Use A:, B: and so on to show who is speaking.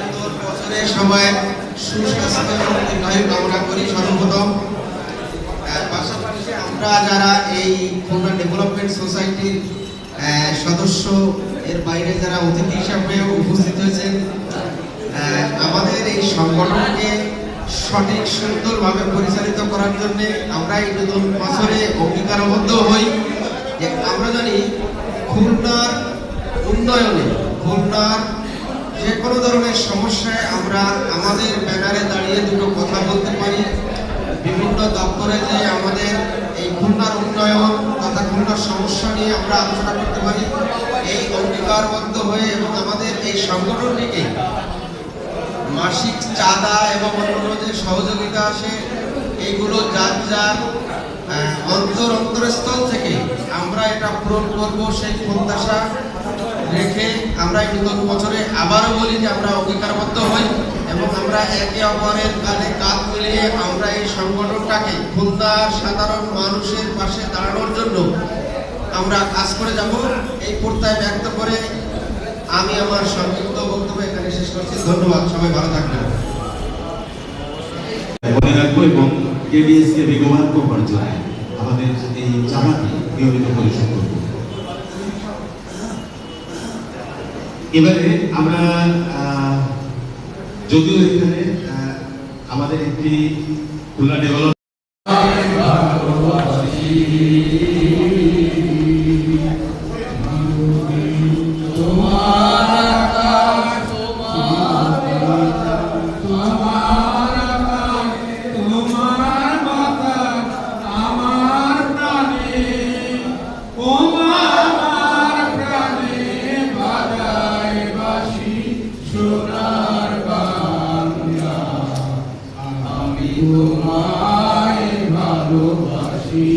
A: নতুন বছরের সবাই সুস্বাস্থ্য এবং দীর্ঘায়ু কামনা করি সর্বপ্রথম। পাশাপাশি আমরা যারা এই খুলনা ডেভেলপমেন্ট সোসাইটির সদস্য, এর বাইরে যারা অতিথি হিসাবে উপস্থিত হয়েছেন, আমাদের এই সংগঠনকে সঠিক সুন্দরভাবে পরিচালিত করার জন্য আমরা এই নতুন বছরে অঙ্গীকারবদ্ধ হই যে আমরা জানি খুলনার উন্নয়নে, খুলনার যে কোনো ধরনের সমস্যায় আমরা আমাদের ব্যানারে দাঁড়িয়ে দুটো কথা বলতে পারি। বিভিন্ন দপ্তরে যে আমাদের এই খুলনার উন্নয়ন তথা খুলনার সমস্যা নিয়ে আমরা আলোচনা করতে পারি। এই অঙ্গীকারবদ্ধ হয়ে এবং আমাদের এই সংগঠনটিকে মাসিক চাঁদা এবং অন্যান্য যে সহযোগিতা আসে এইগুলো যার যার অন্তরস্থল থেকে আমরা এটা পূরণ করব সেই প্রত্যাশা রেখে আমরা এই নতুন বছরে আবারও বলি যে আমরা অঙ্গীকারবদ্ধ হই এবং আমরা একে অপরের কাঁধে কাঁধ মিলিয়ে আমরা এই সংগঠনটাকে খুলনার সাধারণ মানুষের পাশে দাঁড়ানোর জন্য আমরা কাজ করে যাব, এই প্রত্যয় ব্যক্ত করে আমি আমার সংক্ষিপ্ত বক্তব্য এখানে শেষ করছি। ধন্যবাদ, সবাই ভালো থাকবেন।
B: মনে রাখবো এবং কেডিএসকে বেগবান করবার জন্য আমাদের এই চাঁদাটি নিয়মিত পরিশোধ করব। এবারে আমরা যদিও এখানে আমাদের একটি খুলনা ডেভেলপ
C: তোমায় ভালোবাসি।